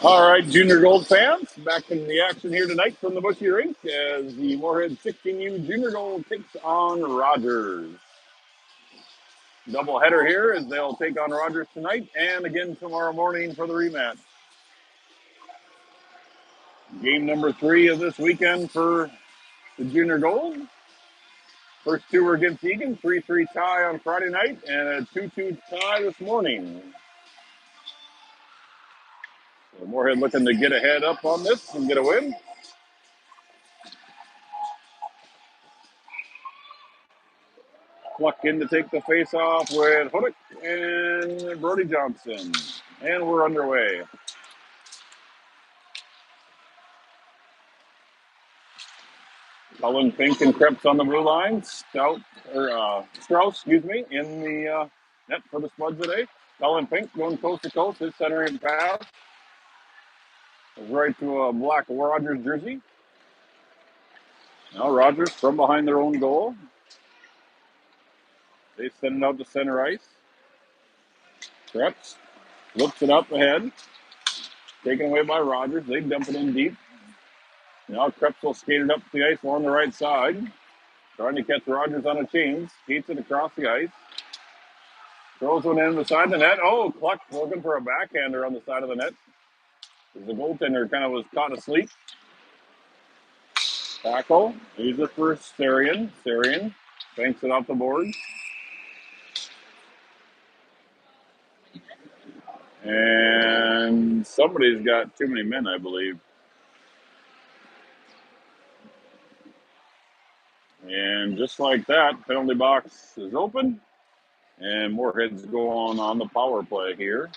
All right, Junior Gold fans, back in the action here tonight from the Bushy Rink as the Moorhead 16U Junior Gold takes on Rogers. Doubleheader here as they'll take on Rogers tonight and again tomorrow morning for the rematch. Game number 3 of this weekend for the Junior Gold. First two were against Egan, 3-3 tie on Friday night and a 2-2 tie this morning. So Moorhead looking to get ahead up on this and get a win. Pluck in to take the face off with Hoodick and Brody Johnson. And we're underway. Cullen, Pink, and Krebs on the blue line. Strauss, in the net for the Spuds today. Cullen Pink going coast to coast. His centering pass is right to a black Rogers jersey. Now Rogers from behind their own goal. They send it out to center ice. Krebs looks it up ahead. Taken away by Rogers. They dump it in deep. Now Krebs will skate it up the ice along the right side. Trying to catch Rogers on a change. Skates it across the ice. Throws one in the side of the net. Oh, Cluck looking for a backhander on the side of the net. The goaltender kind of was caught asleep. Tackle. He's it for Sarian. Sarian banks it off the board. And somebody's got too many men, I believe. And just like that, penalty box is open. And Moorhead's going on the power play here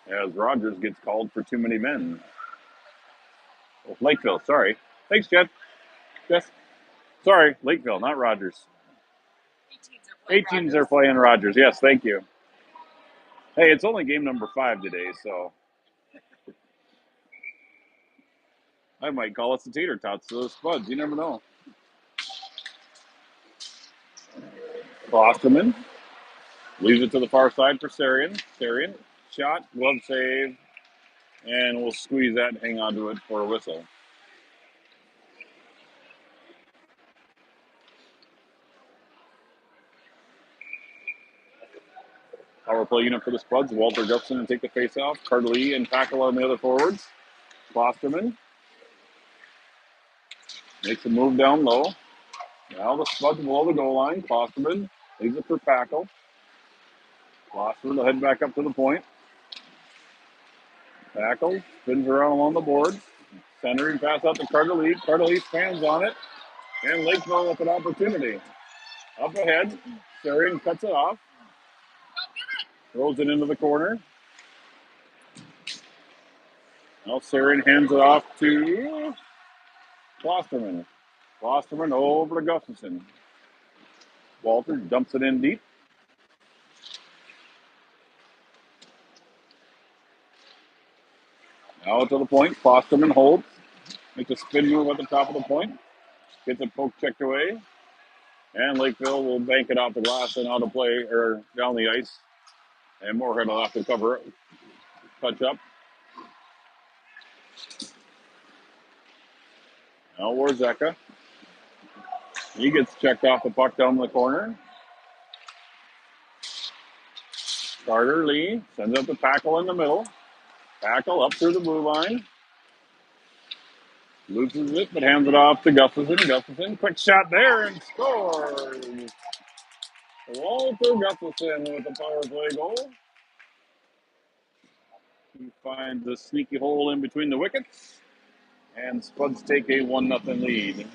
as Rogers gets called for too many men. Oh, Lakeville, sorry. Thanks, Jed. Yes. Sorry, Lakeville, not Rogers. 18s are playing Rogers. Yes, thank you. Hey, it's only game number 5 today, so I might call us the Tater Tots to the Spuds. You never know. Klosterman leaves it to the far side for Sarian. Sarian, shot, glove save, and we'll squeeze that and hang on to it for a whistle. Power play unit for the Spuds. Walter Gustafson to take the face-off. Carter Lee and tackle on the other forwards. Klosterman makes a move down low. Now the Spuds below the goal line. Klosterman leaves it for Packle. Klosterman will head back up to the point. Tackle, spins around along the board. Centering pass out to Carter Lee. Carter Lee stands on it. And Lakeville with an opportunity. Up ahead. Sarian cuts it off. Throws it into the corner. Now Sarian hands it off to Klosterman. Klosterman over to Gustafson. Walter dumps it in deep. Now to the point. Klosterman holds. Makes a spin move at the top of the point. Gets a poke checked away. And Lakeville will bank it off the glass and out of play, or down the ice. And Moorhead will have to cover it. Touch up. Now Warzeka. He gets checked off the puck down the corner. Carter Lee sends up the Packle in the middle. Packle up through the blue line. Loses it, but hands it off to Gustafson. Gustafson, quick shot there and scores. Walter Gustafson with the power play goal. He finds the sneaky hole in between the wickets. And Spuds take a 1-0 lead.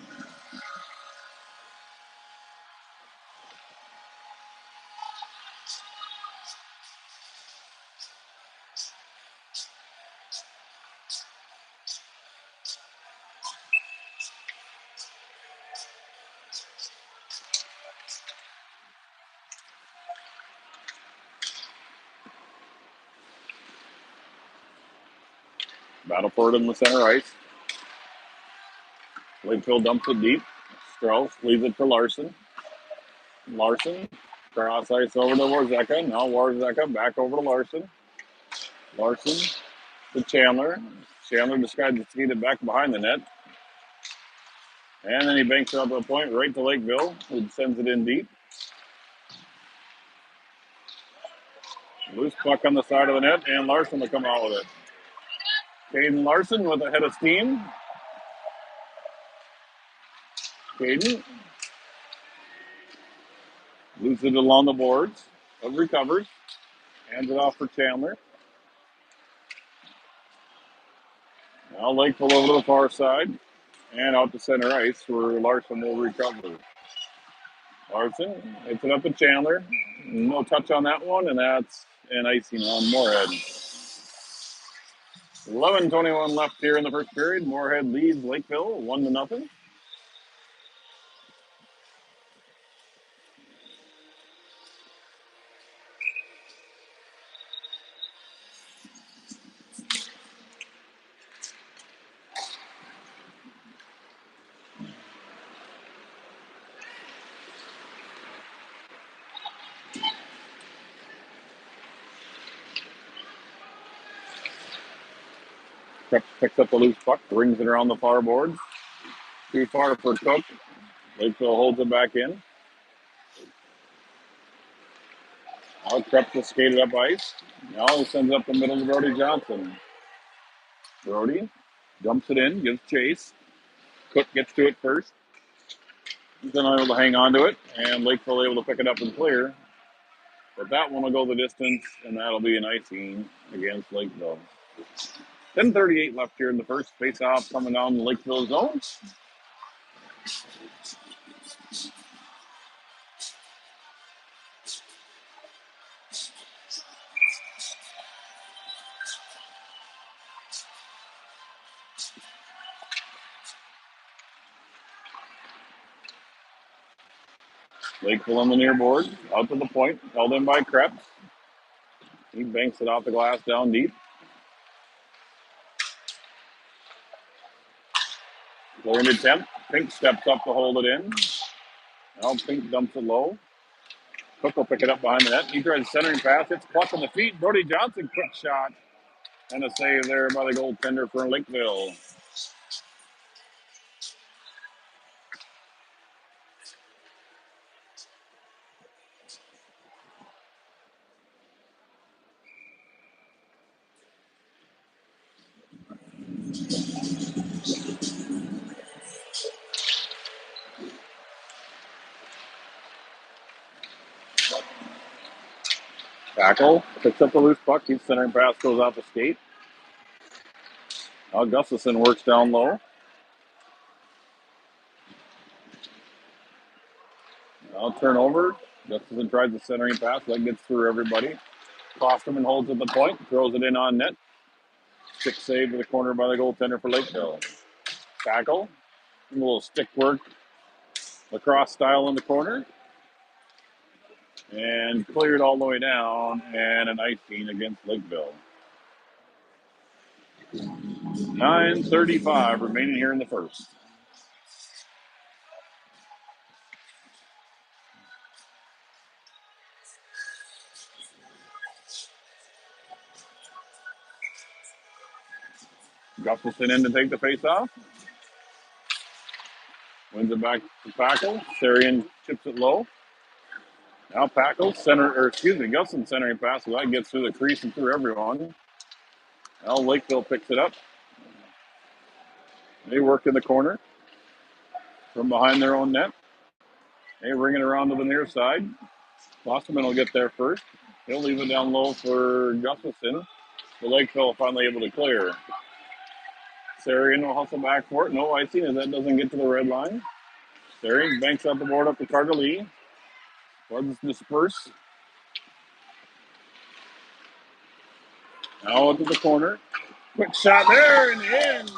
Battle for it in the center ice. Lakeville dumps it deep. Strauss leaves it for Larson. Larson, cross ice over to Warzeka. Now Warzeka back over to Larson. Larson to Chandler. Chandler decides to feed it back behind the net. And then he banks it up to the point right to Lakeville, who sends it in deep. Loose puck on the side of the net, and Larson will come out with it. Caden Larson with a head of steam. Caden loses it along the boards, but recovers. Hands it off for Chandler. Now Lakeville over to the far side and out to center ice where Larson will recover. Larson hits it up to Chandler. No touch on that one, and that's an icing on Moorhead. 11:21 left here in the first period. Moorhead leads Lakeville 1-0. Krebs picks up the loose puck, brings it around the far boards. Too far for Cook. Lakeville holds it back in. Now Krebs will skate it up ice. Now he sends it up the middle to Brody Johnson. Brody dumps it in, gives chase. Cook gets to it first. He's unable to hang on to it, and Lakeville able to pick it up and clear. But that one will go the distance, and that'll be an icing against Lakeville. 10:38 left here in the first. Face-off coming down the Lakeville zone. Lakeville on the near board, out to the point, held in by Krebs. He banks it off the glass down deep. Going to attempt. Pink steps up to hold it in. Now Pink dumps it low. Cook will pick it up behind the net. He tries centering pass. It's clutch on the feet. Brody Johnson, quick shot. And a save there by the goaltender for Lakeville. Tackle, picks up the loose puck. His centering pass goes off the skate. Now Gustafson works down low. Now turnover. Gustafson tries the centering pass. That gets through everybody. Klosterman holds at the point, throws it in on net. Stick save to the corner by the goaltender for Lakeville. Tackle. A little stick work. Lacrosse style in the corner. And cleared all the way down. And an icing against Lakeville. 9:35 remaining here in the first. Gustafson in to take the face off. Wins it back to Packle. Sarian chips it low. Now Packle Gustafson centering pass. So that gets through the crease and through everyone. Now Lakeville picks it up. They work in the corner from behind their own net. They ring it around to the near side. Klosterman will get there first. He'll leave it down low for Gustafson. The Lakeville finally able to clear. Sarian will hustle back for it. No icing as that doesn't get to the red line. Sarian banks out the board up to Carter Lee. Floods disperse. Now into the corner. Quick shot there and in.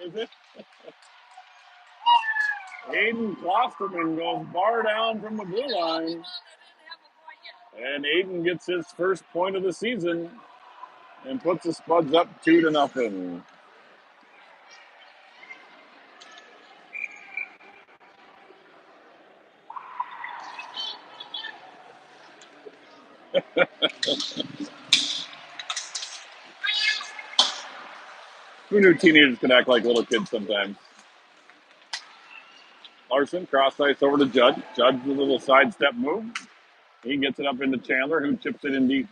Is it? Aiden Klosterman goes bar down from the blue line. And Aiden gets his first point of the season and puts the Spuds up 2-0. Who knew teenagers could act like little kids sometimes? Larson, cross ice over to Judd. Judd with a little sidestep move. He gets it up into Chandler, who chips it in deep.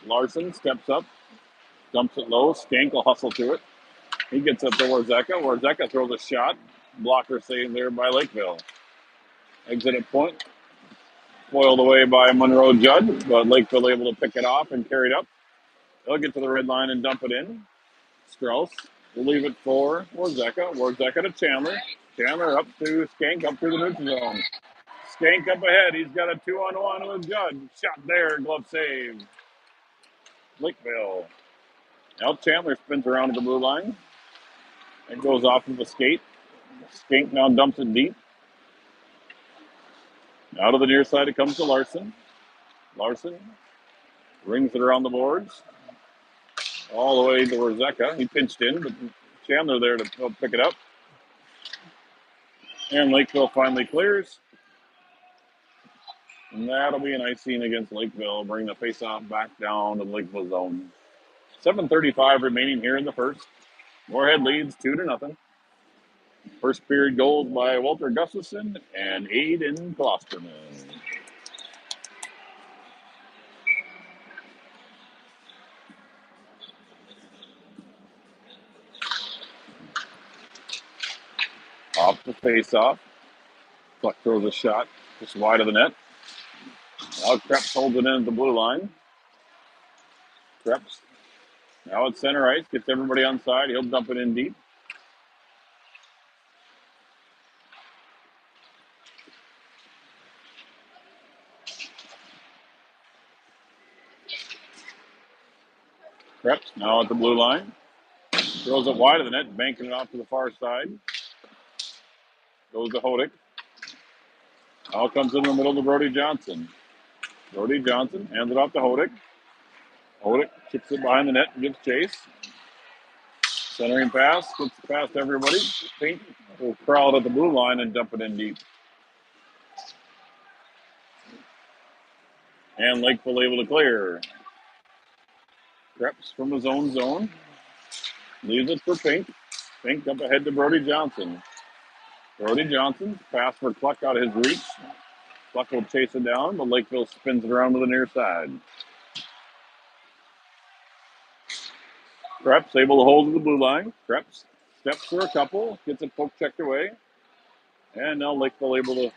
Larson steps up, dumps it low. Skank will hustle to it. He gets up to Warzeka. Warzeka throws a shot. Blocker saved there by Lakeville. Exit at point. Foiled away by Monroe Judd, but Lakeville able to pick it off and carry it up. They'll get to the red line and dump it in. Strauss will leave it for Warzeka. Warzeka to Chandler. Chandler up to Skank, up through the neutral zone. Skank up ahead. He's got a 2-on-1 with Judd. Shot there. Glove save. Lakeville. Now Chandler spins around to the blue line. It goes off of a skate. Skank now dumps it deep. Out of the near side, it comes to Larson. Larson rings it around the boards. All the way to Warzeka. He pinched in, but Chandler there to help pick it up. And Lakeville finally clears. And that'll be an icing against Lakeville. Bring the faceoff back down to the Lakeville zone. 7:35 remaining here in the first. Moorhead leads 2-0. First period goals by Walter Gustafson and Aiden Klosterman. Off the faceoff. Pluck throws a shot just wide of the net. Now Krebs holds it in at the blue line. Krebs now at center ice, gets everybody on side. He'll dump it in deep. Krebs now at the blue line. Throws it wide of the net, banking it off to the far side. Goes to Hodick. Now comes in the middle to Brody Johnson. Brody Johnson hands it off to Hodick. Hodick kicks it behind the net and gives chase. Centering pass, gets past everybody. Pink will crowd at the blue line and dump it in deep. And Lakeville able to clear. Krebs from his own zone. Leaves it for Pink. Pink up ahead to Brody Johnson. Brody Johnson, pass for Cluck out of his reach. Cluck will chase it down, but Lakeville spins it around to the near side. Krebs able to hold to the blue line. Krebs steps for a couple, gets it poke checked away. And now Lakeville able to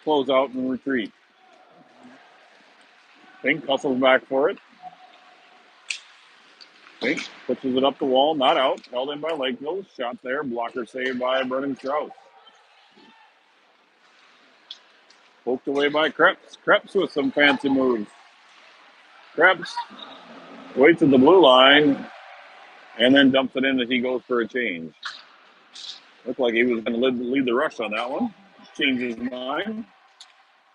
close out and retreat. Pink hustles back for it. Pink pushes it up the wall, not out. Held in by Lakeville. Shot there. Blocker saved by Brennan Strauss. Poked away by Krebs. Krebs with some fancy moves. Krebs waits at the blue line and then dumps it in as he goes for a change. Looked like he was going to lead the rush on that one. Changes his mind.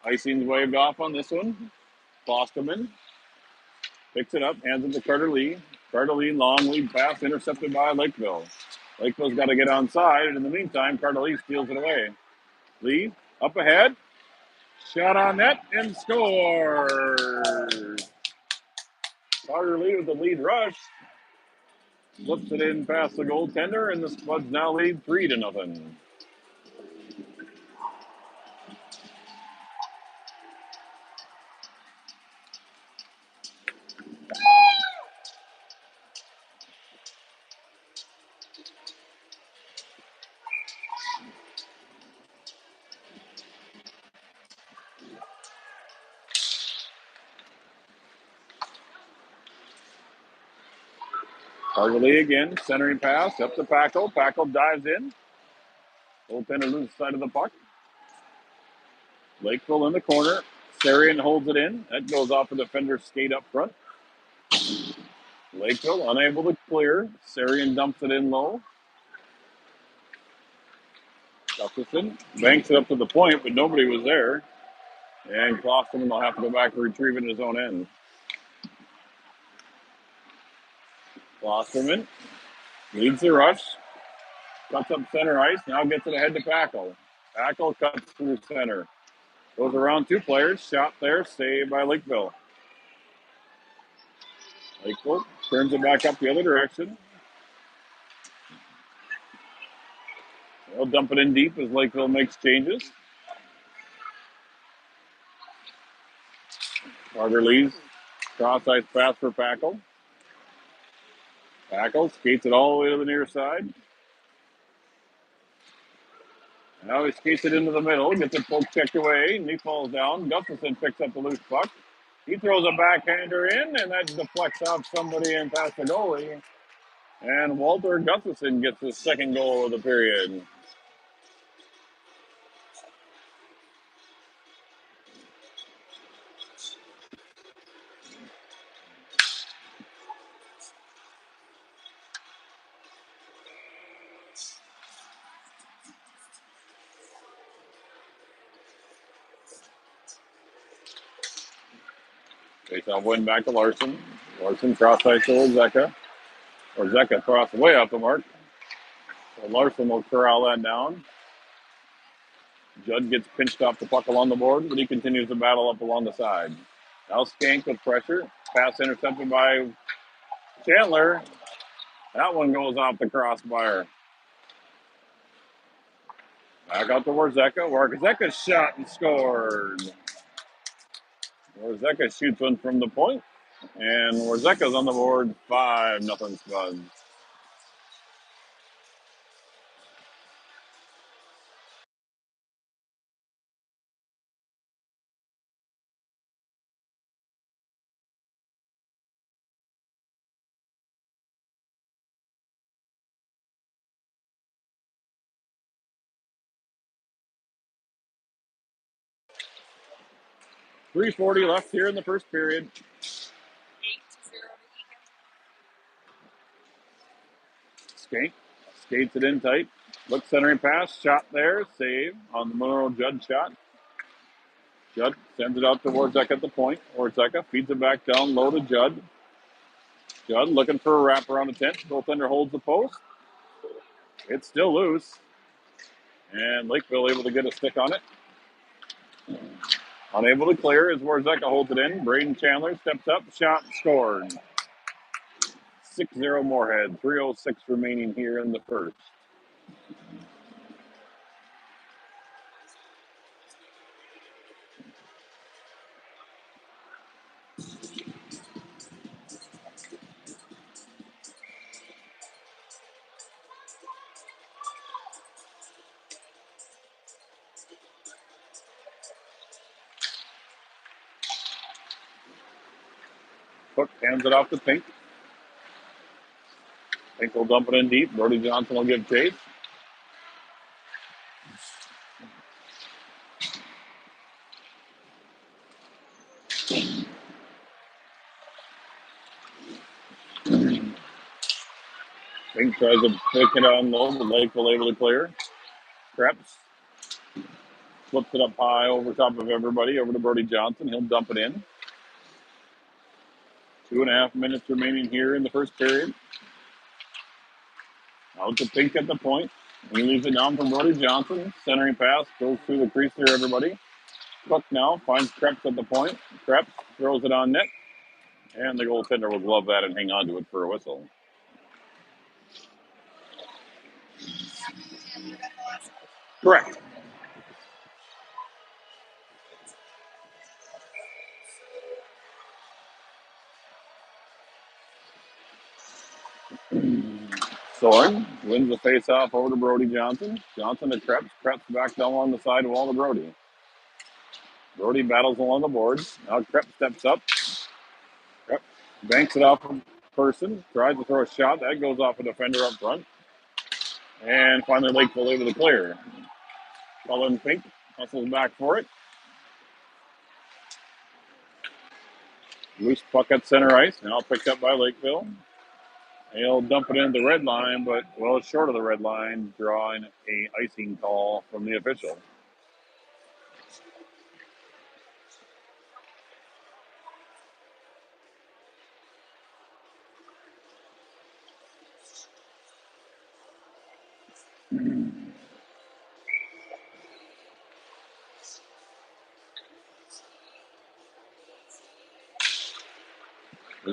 Icing's waved off on this one. Klosterman picks it up, hands it to Carter Lee. Carter Lee, long lead pass, intercepted by Lakeville. Lakeville's got to get onside, and in the meantime, Carter Lee steals it away. Lee, up ahead. Shot on net, and scores! Carter Lee with the lead rush. Flips it in past the goaltender, and the Spuds now lead 3-0. Carter Lee again, centering pass, up to Paco. Paco dives in. Goaltender loses sight of the puck. Lakeville in the corner. Sarian holds it in. That goes off a defender's skate up front. Lakeville unable to clear. Sarian dumps it in low. Gustafson banks it up to the point, but nobody was there. And Klosterman will have to go back and retrieve it in his own end. Klosterman leads the rush. Cuts up center ice. Now gets it ahead to Paco. Tackle cuts through center. Goes around two players. Shot there. Saved by Lakeville. Lakeville turns it back up the other direction. They'll dump it in deep as Lakeville makes changes. Carter leaves. Cross-ice pass for Packle. Packle skates it all the way to the near side. Now he skates it into the middle, gets it poke checked away, and he falls down. Gustafson picks up the loose puck. He throws a backhander in, and that deflects off somebody and past the goalie. And Walter Gustafson gets his second goal of the period. Face-off win back to Larson. Larson cross-ice to Zeka. Or Zeka crossed way off the mark. So Larson will corral that down. Judd gets pinched off the puck along the board, but he continues to battle up along the side. Now Skank with pressure. Pass intercepted by Chandler. That one goes off the crossbar. Back out to Warzeka. Warzeka shot and scored. Warzeka shoots one from the point. And Warzeka's on the board. 5-0 Spuds. .340 left here in the first period. Skank skates it in tight. Look centering pass. Shot there. Save on the Monroe Judd shot. Judd sends it out to Warzeka at the point. Warzeka feeds it back down low to Judd. Judd looking for a wrap around the tent. Goaltender holds the post. It's still loose. And Lakeville able to get a stick on it. Unable to clear as Warzeka holds it in. Braden Chandler steps up, shot, scored. 6-0 Moorhead. 3:06 remaining here in the first. Cook hands it off to Pink. Pink will dump it in deep. Brody Johnson will give chase. Pink tries to pick it on low, but Lakeville able to clear. Krebs flips it up high over top of everybody, over to Brody Johnson. He'll dump it in. 2.5 minutes remaining here in the first period. Out to Pink at the point. He leaves it down for Brody Johnson. Centering pass goes through the crease there, everybody. Cook now finds Krebs at the point. Krebs throws it on net. And the goaltender will glove that and hang on to it for a whistle. Correct. Soren wins the face-off over to Brody Johnson. Johnson to Krebs. Krebs back down on the side wall to Brody. Brody battles along the boards. Now Krebs steps up. Krebs banks it off a person. Tries to throw a shot. That goes off a defender up front. And finally Lakeville able to clear. Cullen Pink hustles back for it. Loose puck at center ice. Now picked up by Lakeville. He'll dump it in the red line, but well short of the red line, drawing a icing call from the official.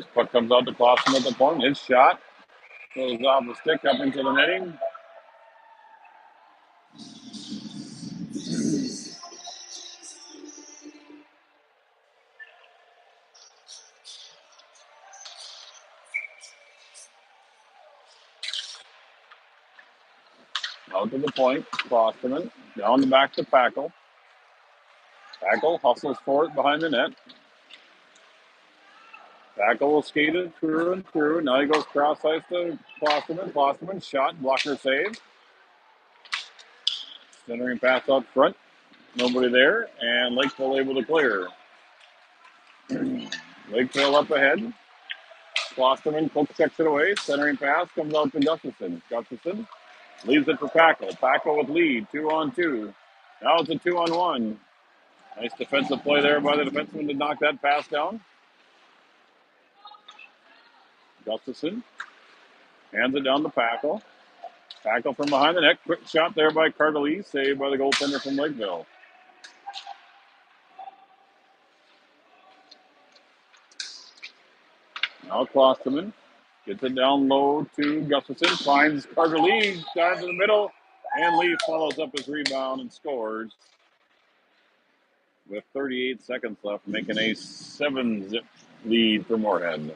This puck comes out to Clausen at the point. His shot goes off the stick up into the netting. Out to the point. Klosterman down the back to Packle. Packle hustles for it behind the net. Packle will skate it through and through. Now he goes cross ice to Klosterman. Klosterman shot, blocker save. Centering pass out front. Nobody there. And Lakeville able to clear. Lakeville up ahead. Klosterman poke checks it away. Centering pass comes out to Gustafson. Gustafson leaves it for Packle. Packle with lead. 2-on-2. Now it's a 2-on-1. Nice defensive play there by the defenseman to knock that pass down. Gustafson hands it down to Packle. Packle from behind the net. Quick shot there by Cardelis. Saved by the goaltender from Lakeville. Now Klosterman gets it down low to Gustafson. Finds Cardelis. Dives in the middle. And Lee follows up his rebound and scores. With 38 seconds left, making a 7-zip lead for Moorhead.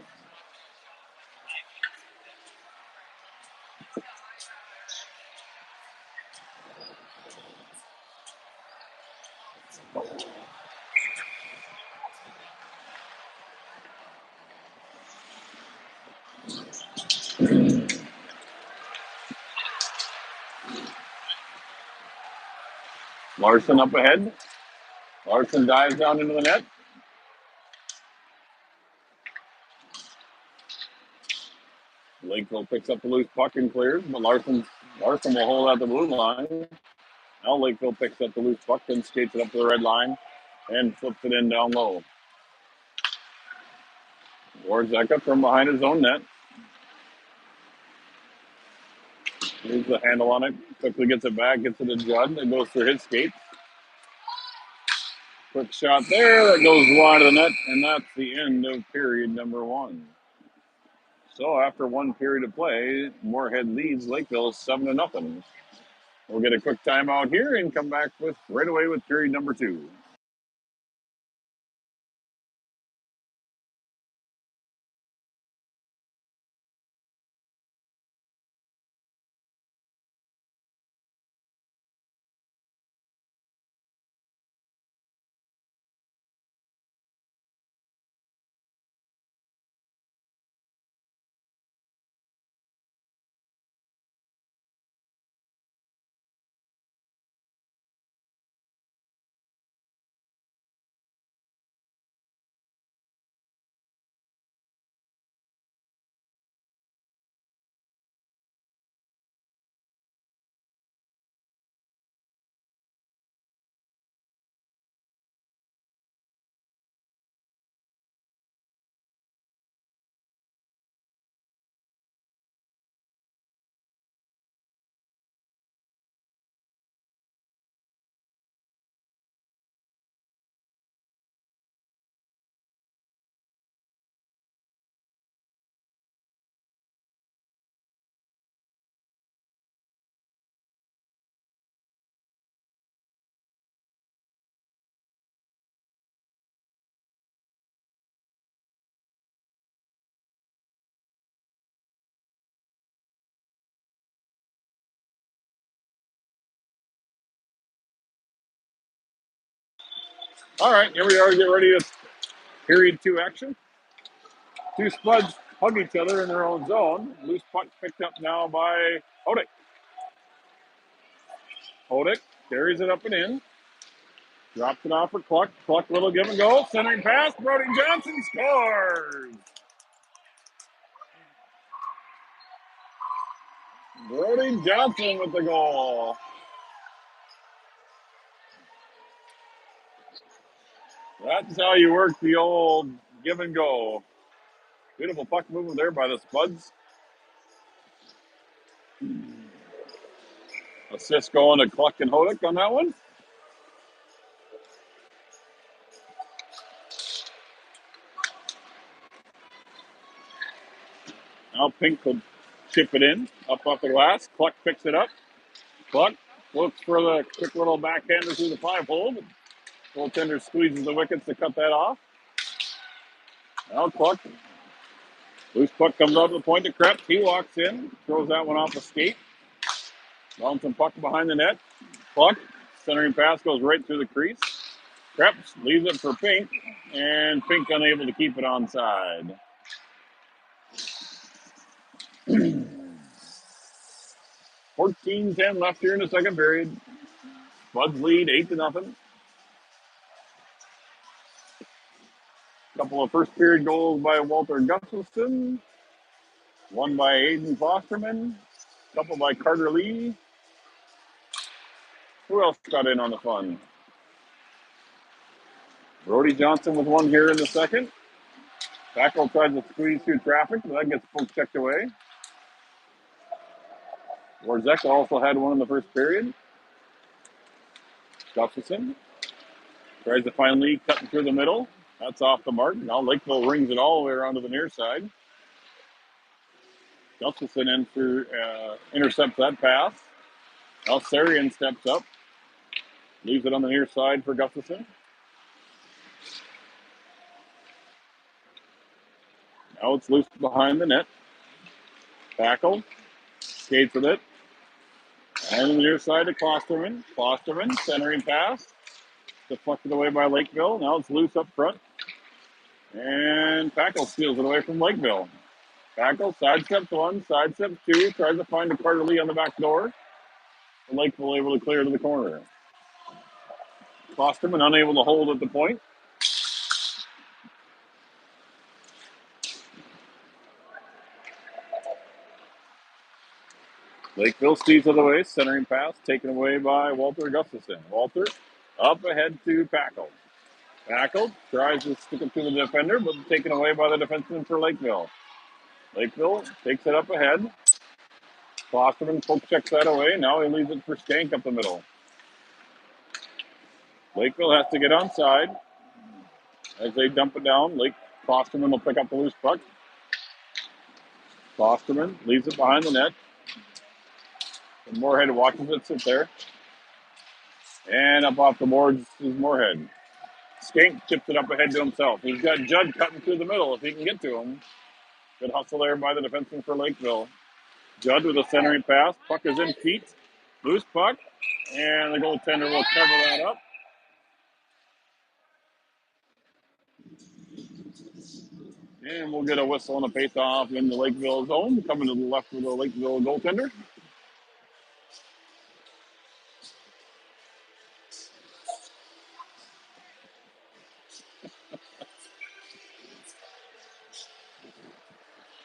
Larson up ahead. Larson dives down into the net. Lakeville picks up the loose puck and clears, but Larson will hold out the blue line. Now Lakeville picks up the loose puck and skates it up to the red line and flips it in down low. Warzeka from behind his own net. Moves the handle on it, quickly gets it back, gets it to Judd. It goes through his skates. Quick shot there that goes wide of the net, and that's the end of period number 1. So after one period of play, Moorhead leads Lakeville 7-0. We'll get a quick timeout here and come back right away with period number 2. All right, here we are to get ready with period 2 action. Two Spuds hug each other in their own zone. Loose puck picked up now by Hodick. Hodick carries it up and in. Drops it off for Cluck. Cluck, little give and go. Centering pass. Brody Johnson scores. Brody Johnson with the goal. That's how you work the old give and go. Beautiful puck movement there by the Spuds. Assist going to Cluck and Hodick on that one. Now Pink will chip it in, up off the glass. Cluck picks it up. Cluck looks for the quick little backhander through the 5-hole. Goaltender squeezes the wickets to cut that off. Now Cluck. Loose puck comes out to the point to Krebs. He walks in, throws that one off the skate. Bouncing puck behind the net. Cluck, centering pass goes right through the crease. Krebs leaves it for Pink, and Pink unable to keep it onside. 14-10 left here in the second period. Buds lead 8-0. Couple of first period goals by Walter Gustafson. One by Aiden Fosterman. Couple by Carter Lee. Who else got in on the fun? Brody Johnson with one here in the second. Backel tries to squeeze through traffic, but that gets poke checked away. Warzeka also had one in the first period. Gustafson tries to find Lee cutting through the middle. That's off the mark. Now Lakeville rings it all the way around to the near side. Gustafson intercepts that pass. Now Sarian steps up. Leaves it on the near side for Gustafson. Now it's loose behind the net. Tackle. Skates with it. And on the near side to Klosterman. Klosterman, centering pass. Deflected away by Lakeville. Now it's loose up front. And Tackle steals it away from Lakeville. Tackle sidesteps one, sidesteps two. Tries to find a Carter Lee on the back door. Lakeville able to clear to the corner. Klosterman unable to hold at the point. Lakeville steals it away, centering pass, taken away by Walter Gustafson. Walter up ahead to Packle. Packle tries to stick it to the defender, but taken away by the defenseman for Lakeville. Lakeville takes it up ahead. Klosterman poke checks that away. Now he leaves it for Skank up the middle. Lakeville has to get onside. As they dump it down, Klosterman will pick up the loose puck. Klosterman leaves it behind the net. And Moorhead watches it sit there. And up off the boards is Moorhead. Skank chips it up ahead to himself. He's got Judd cutting through the middle if he can get to him. Good hustle there by the defenseman for Lakeville. Judd with a centering pass. Puck is in feet. Loose puck. And the goaltender will cover that up. And we'll get a whistle and a face-off in the Lakeville zone. Coming to the left of the Lakeville goaltender.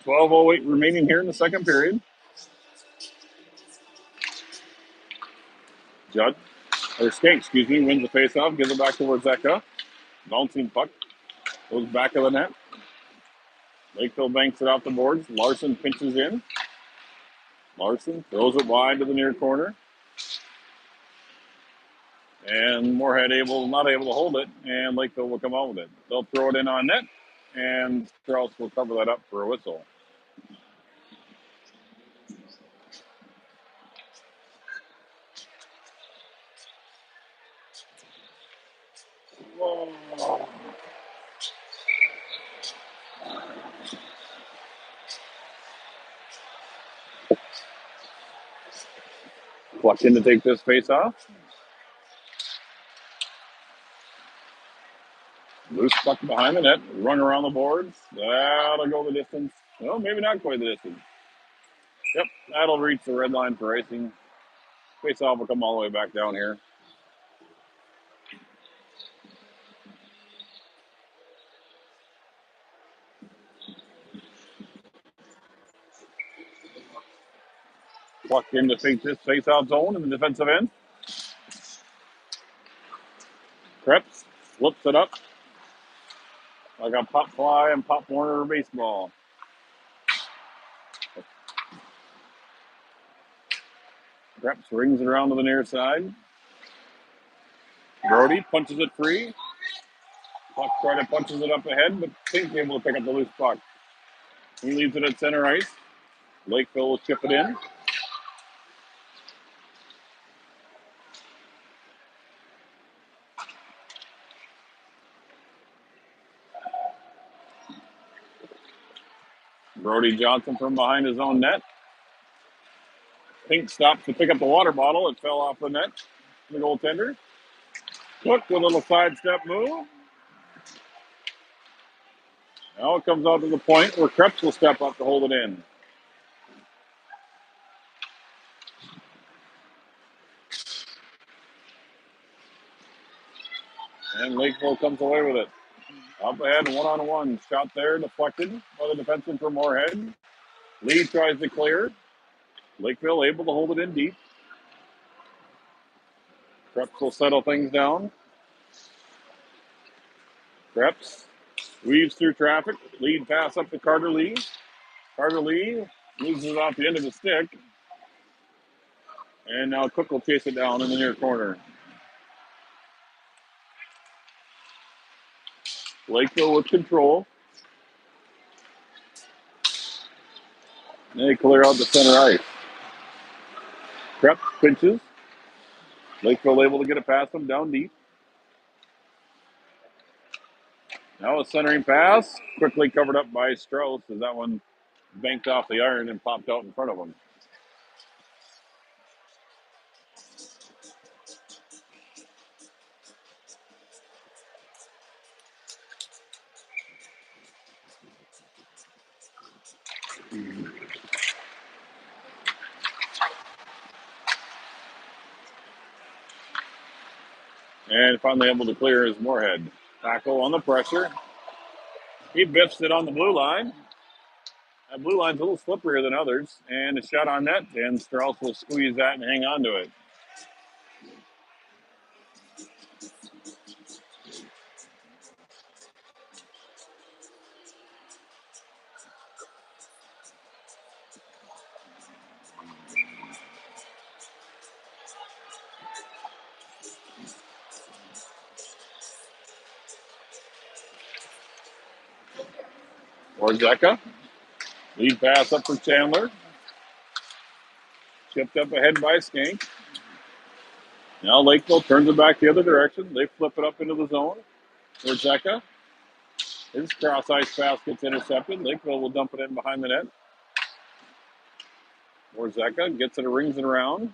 .12:08 remaining here in the second period. Skank, wins the face-off, gives it back to Warzeka. Bouncing puck goes back of the net. Lakeville banks it off the boards. Larson pinches in. Larson throws it wide to the near corner. And Moorhead not able to hold it, and Lakeville will come out with it. They'll throw it in on net, and Strauss will cover that up for a whistle. Whoa. Cluck in to take this face off. Loose puck behind the net, run around the boards. That'll go the distance. Well, maybe not quite the distance. Yep, that'll reach the red line for icing. Face off will come all the way back down here. Cluck in to take this face-off zone in the defensive end. Krebs flips it up like a pop fly and Pop Warner baseball. Krebs rings it around to the near side. Brody punches it free. Puck tries to punches it up ahead, but Pink's able to pick up the loose puck. He leaves it at center ice. Lakeville will chip it in. Brody Johnson from behind his own net. Pink stops to pick up the water bottle. It fell off the net. The goaltender. Cook with a little sidestep move. Now it comes out to the point where Krebs will step up to hold it in. And Lakeville comes away with it. Up ahead, one-on-one. Shot there, deflected by the defenseman from Moorhead. Lee tries to clear. Lakeville able to hold it in deep. Krebs will settle things down. Krebs weaves through traffic. Lead pass up to Carter Lee. Carter Lee loses it off the end of his stick. And now Cook will chase it down in the near corner. Lakeville with control. They clear out the center ice. Krebs pinches. Lakeville able to get it past him down deep. Now a centering pass. Quickly covered up by Strauss as that one banked off the iron and popped out in front of him. And finally able to clear his Moorhead. Tackle on the pressure. He biffs it on the blue line. That blue line's a little slipperier than others. And a shot on net, and Strauss will squeeze that and hang on to it. Orzeka. Lead pass up for Chandler. Chipped up ahead by Skank. Now Lakeville turns it back the other direction. They flip it up into the zone. Orzeka. His cross ice pass gets intercepted. Lakeville will dump it in behind the net. Orzeka gets it, rings it around.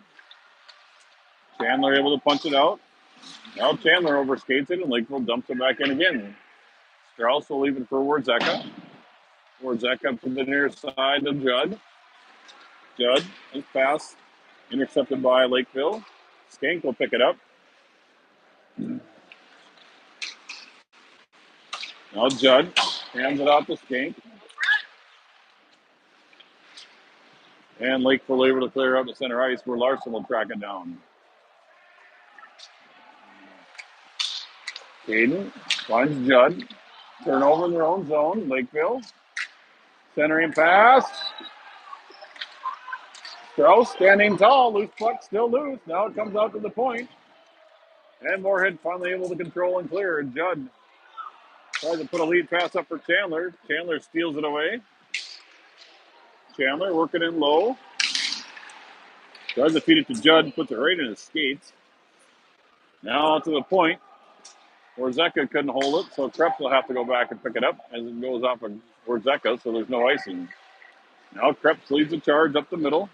Chandler able to punch it out. Now Chandler overskates it, and Lakeville dumps it back in again. Strauss will leave it for Orzeka. Orzeka to the near side of Judd. Judd, his pass intercepted by Lakeville. Skank will pick it up. Now Judd hands it off to Skank. And Lakeville able to clear out the center ice where Larson will track it down. Caden finds Judd. Turnover in their own zone. Lakeville. Centering pass. Strauss standing tall. Loose puck, still loose. Now it comes out to the point. And Moorhead finally able to control and clear. Judd tries to put a lead pass up for Chandler. Chandler steals it away. Chandler working in low. Tries to feed it to Judd. Puts it right in his skates. Now to the point. Orzeka couldn't hold it, so Krebs will have to go back and pick it up as it goes off of Orzeka, so there's no icing. Now Krebs leads the charge up the middle.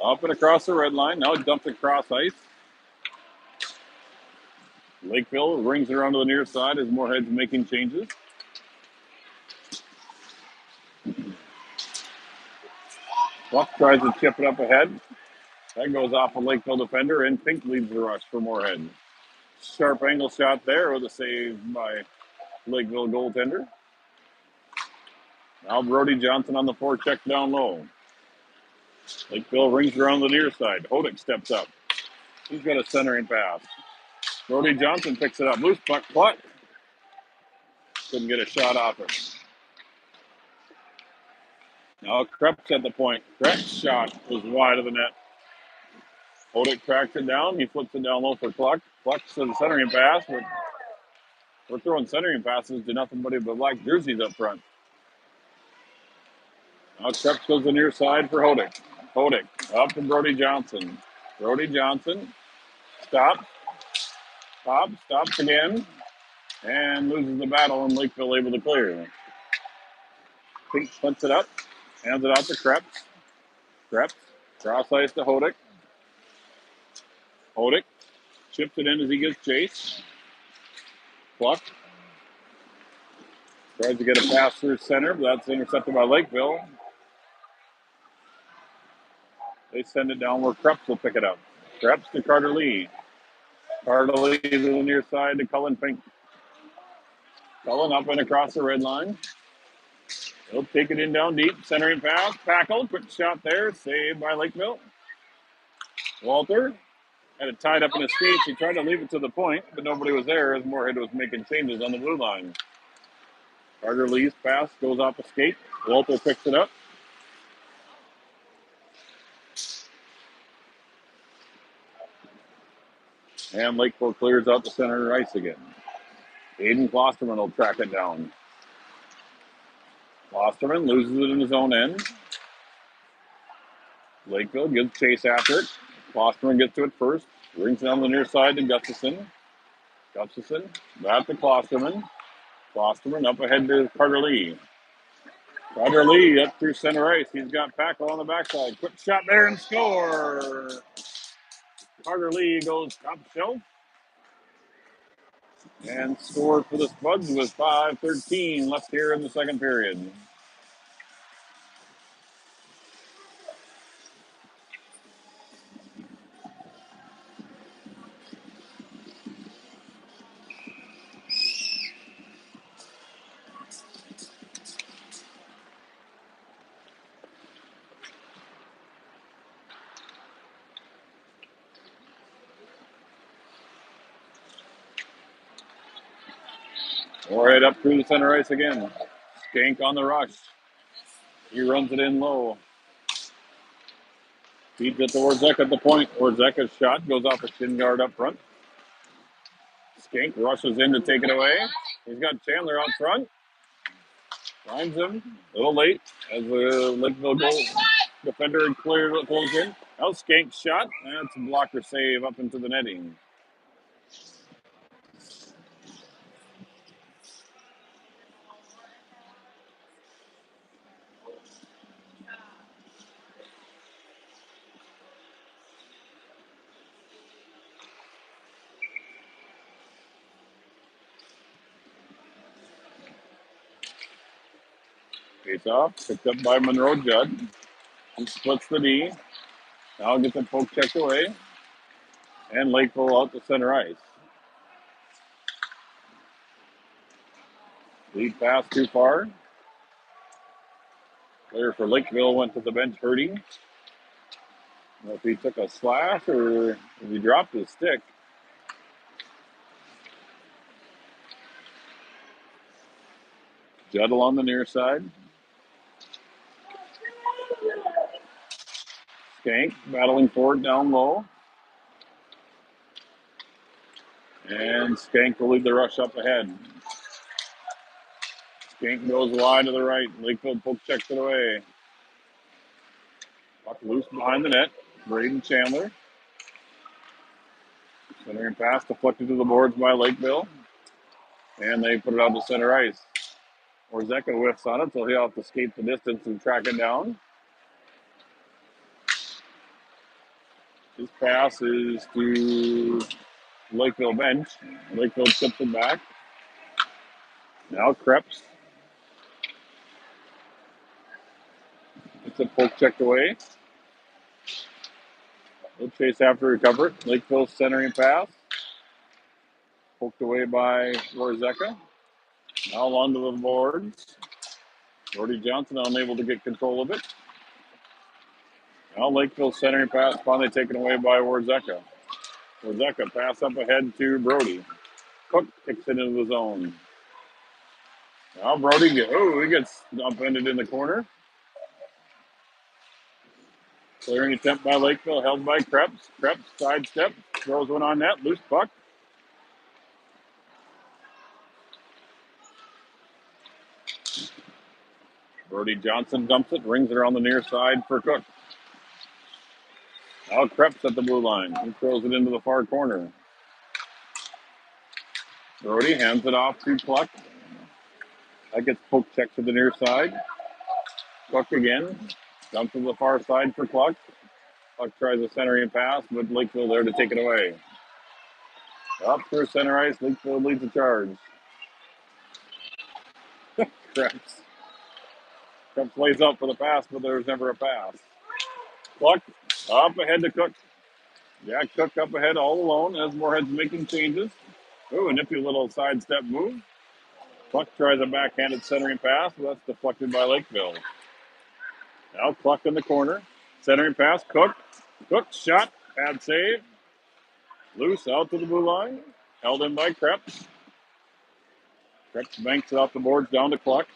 Up and across the red line. Now it dumps across ice. Lakeville rings it around to the near side as Moorhead's making changes. Buck tries to chip it up ahead. That goes off a Lakeville defender, and Pink leads the rush for Moorhead. Sharp angle shot there with a save by Lakeville goaltender. Now Brody Johnson on the forecheck down low. Lakeville rings around the near side. Hodick steps up. He's got a centering pass. Brody Johnson picks it up. Loose puck, putt. Couldn't get a shot off it. Now Krebs at the point. Krebs' shot was wide of the net. Hodick tracks it down. He flips it down low for Cluck. Cluck's to the centering pass. We're throwing centering passes to nothing but the black jerseys up front. Now Krebs goes the near side for Hodick. Hodick up to Brody Johnson. Brody Johnson stops, stops again, and loses the battle, and Lakeville able to clear. Pink splits it up, hands it out to Krebs. Krebs, cross ice to Hodick. Hodick chips it in as he gets chased. Pluck. Tries to get a pass through center, but that's intercepted by Lakeville. They send it down where Krebs will pick it up. Krebs to Carter Lee. Carter Lee to the near side to Cullen Pink. Cullen up and across the red line. He'll take it in down deep. Centering pass. Packle. Quick shot there. Saved by Lakeville. Walter had it tied up in his skates. He tried to leave it to the point, but nobody was there as Moorhead was making changes on the blue line. Carter Lee's pass goes off the skate. Walter picks it up. And Lakeville clears out the center ice again. Aiden Klosterman will track it down. Klosterman loses it in his own end. Lakeville gives chase after it. Klosterman gets to it first. Rings down the near side to Gustafson. Gustafson back to Klosterman. Klosterman up ahead to Carter Lee. Carter Lee up through center ice. He's got Packle on the backside. Quick shot there and score. Carter Lee goes top shelf and scored for the Spuds with 5:13 left here in the second period. Moorhead up through the center ice again. Skank on the rush. He runs it in low. Feeds it to Orzeka at the point. Orzeka's shot goes off a shin guard up front. Skank rushes in to take it away. He's got Chandler out front. Finds him a little late as the Lakeville goal defender pulls in. Now Skank's shot. That's a blocker save up into the netting. Face off, picked up by Monroe Judd. He splits the D. Now gets a poke checked away. And Lakeville out to center ice. Lead pass too far. Player for Lakeville went to the bench hurting. I don't know if he took a slash or if he dropped his stick. Judd on the near side. Skank battling for it down low. And Skank will lead the rush up ahead. Skank goes wide to the right. Lakeville poke checks it away. Puck loose behind the net. Braden Chandler. Centering pass deflected to the boards by Lakeville. And they put it out to center ice. Orzeka whiffs on it, so he'll have to skate the distance and track it down. His pass is to Lakeville bench. Lakeville tips it back. Now Krebs. It's a poke checked away. He'll chase after recover it. Lakeville centering pass. Poked away by Orzeka. Now onto the boards. Brody Johnson unable to get control of it. Now Lakeville centering pass finally taken away by Orzeka. Orzeka pass up ahead to Brody. Cook kicks it into the zone. Now Brody he gets upended in the corner. Clearing attempt by Lakeville, held by Krebs. Krebs sidestep, throws one on net, loose puck. Brody Johnson dumps it, rings it around the near side for Cook. Now Krebs at the blue line. He throws it into the far corner. Brody hands it off to Cluck. That gets poke check to the near side. Cluck again. Dumps to the far side for Cluck. Cluck tries a centering pass, but Lakeville there to take it away. Up through center ice, Lakeville leads the charge. Krebs. Krebs lays out for the pass, but there's never a pass. Cluck up ahead to Cook. Jack Cook up ahead all alone as Moorhead's making changes. Ooh, a nippy little sidestep move. Cluck tries a backhanded centering pass, but that's deflected by Lakeville. Now Cluck in the corner. Centering pass, Cook. Cook shot, bad save. Loose out to the blue line. Held in by Krebs. Krebs banks it off the boards down to Cluck.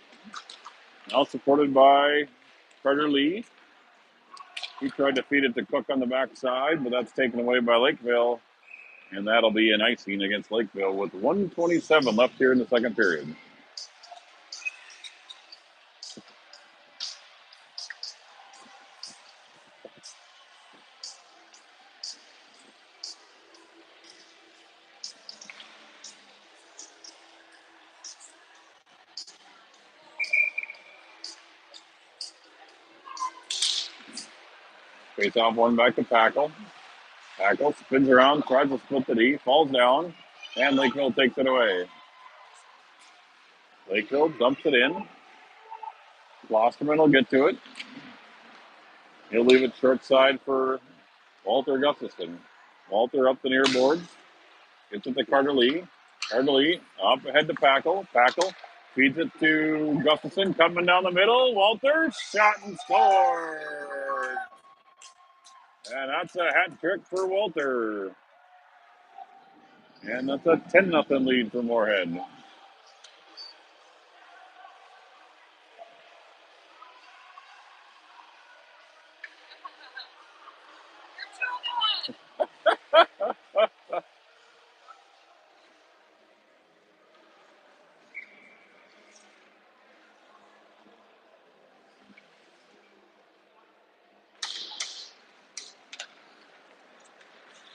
Now supported by Carter Lee. He tried to feed it to Cook on the backside, but that's taken away by Lakeville. And that'll be an icing against Lakeville with 1:27 left here in the second period. Face off one back to Packle. Packle spins around, tries to split the D, falls down, and Lakeville takes it away. Lakeville dumps it in. Klosterman will get to it. He'll leave it short side for Walter Gustafson. Walter up the near boards. Gets it to Carter Lee. Carter Lee up ahead to Packle. Packle feeds it to Gustafson coming down the middle. Walter shot and scored. And that's a hat trick for Walter. And that's a 10-0 lead for Moorhead.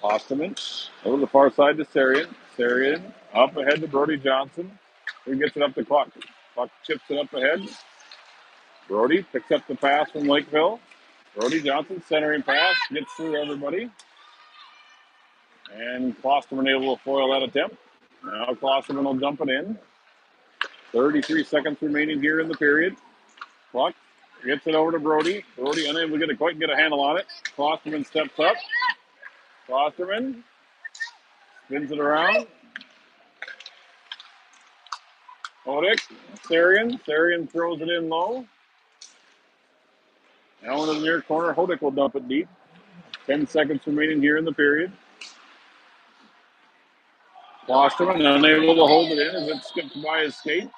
Osterman over the far side to Sarian. Sarian up ahead to Brody Johnson. He gets it up to Cluck. Cluck chips it up ahead. Brody picks up the pass from Lakeville. Brody Johnson centering pass, gets through everybody. And Klosterman able to foil that attempt. Now Klosterman will dump it in. 33 seconds remaining here in the period. Cluck gets it over to Brody. Brody unable to quite get a handle on it. Klosterman steps up. Klosterman spins it around. Odick, Sarian. Sarian throws it in low. Now into the near corner. Hodick will dump it deep. 10 seconds remaining here in the period. Klosterman unable to hold it in as it skips by his skate.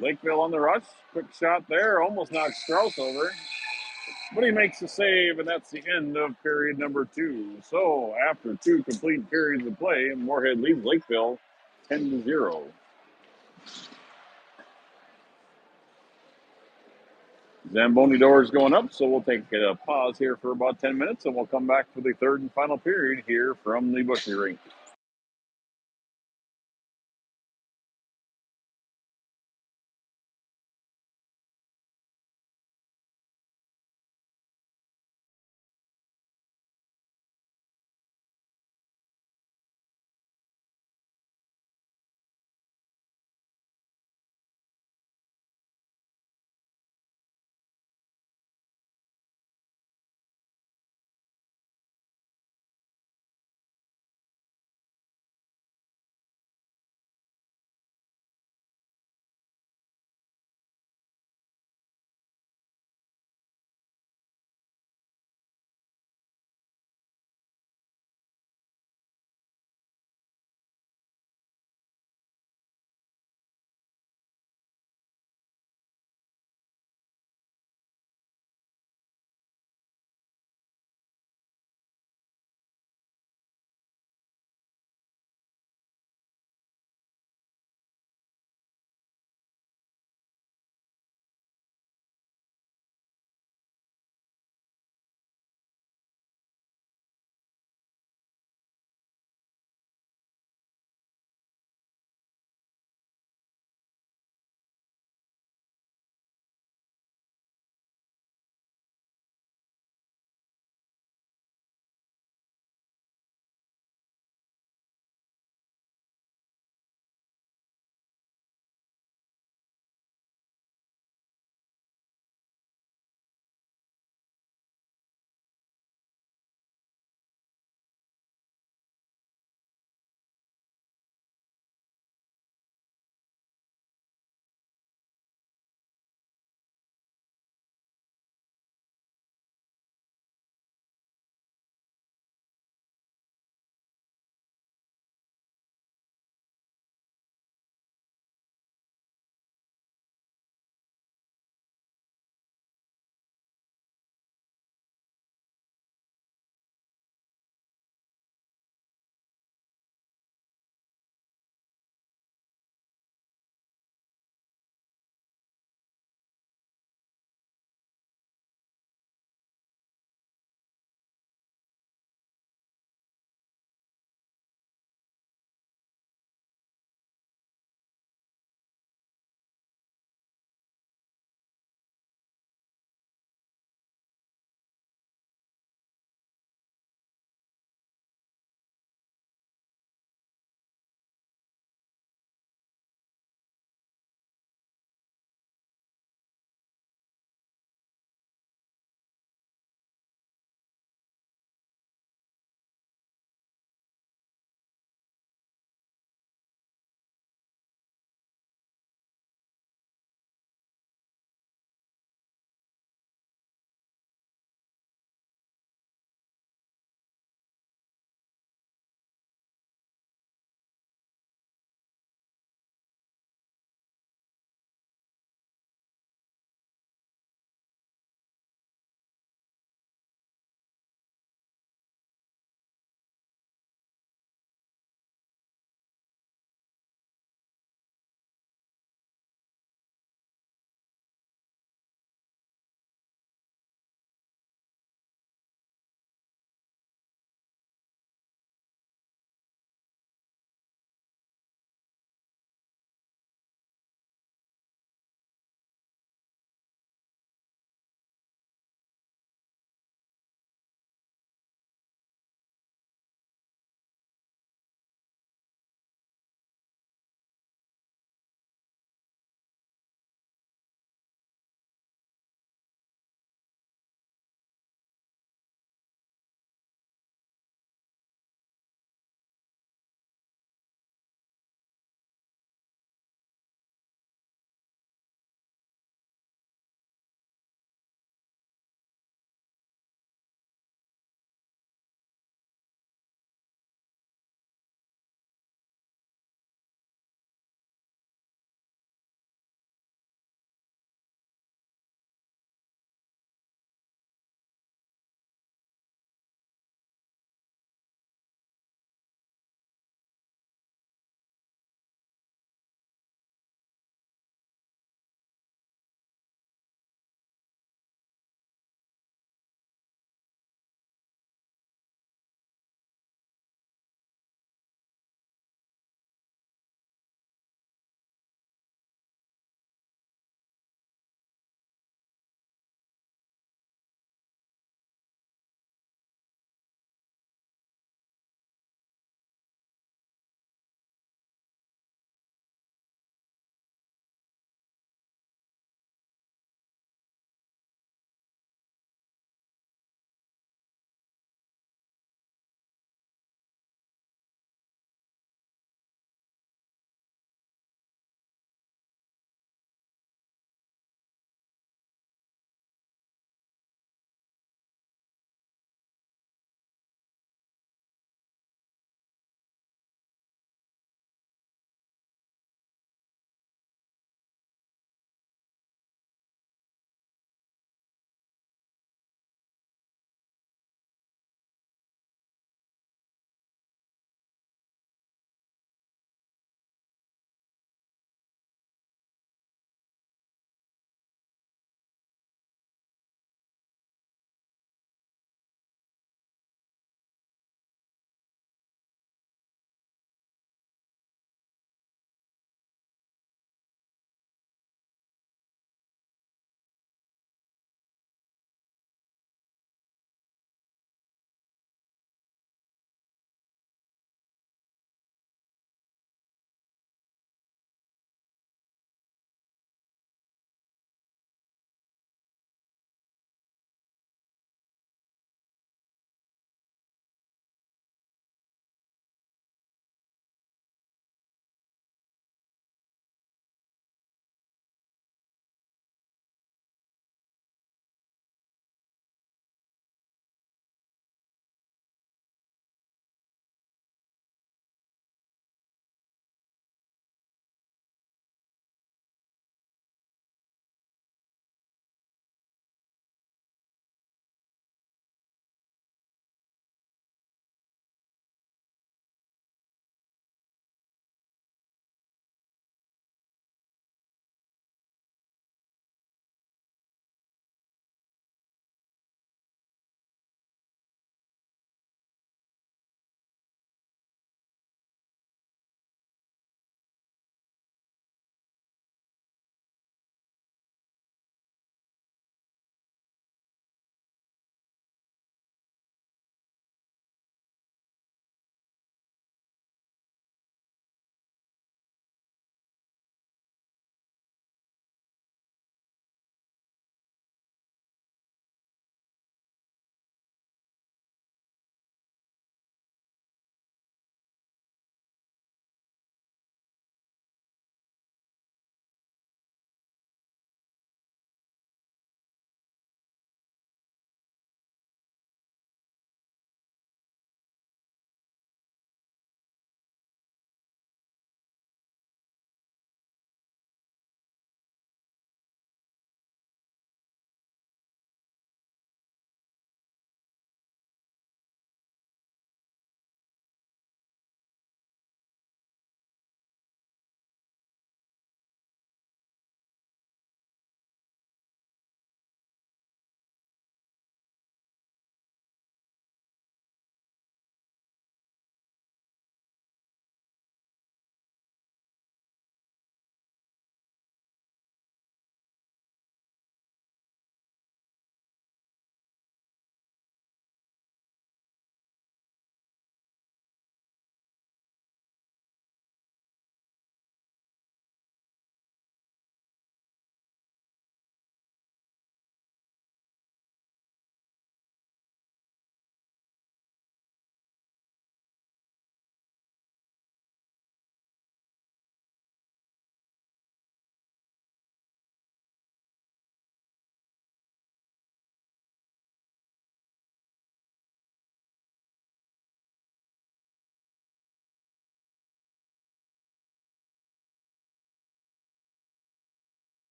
Lakeville on the rush. Quick shot there. Almost knocks Strauss over. But he makes the save, and that's the end of period number 2. So after 2 complete periods of play, Moorhead leads Lakeville 10-0. Zamboni doors going up, so we'll take a pause here for about 10 minutes, and we'll come back for the third and final period here from the Bushy Rink.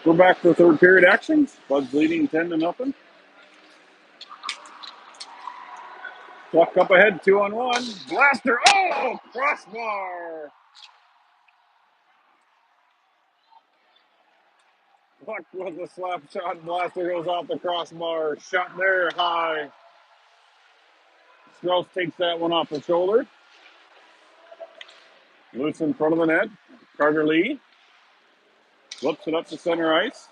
We're back for third period action. Buds leading 10-0. Pluck up ahead, 2-on-1. Blaster. Oh, crossbar. Pluck with the slap shot. Blaster goes off the crossbar. Shot there high. Strauss takes that one off the shoulder. Loose in front of the net. Carter Lee flips it up to center ice.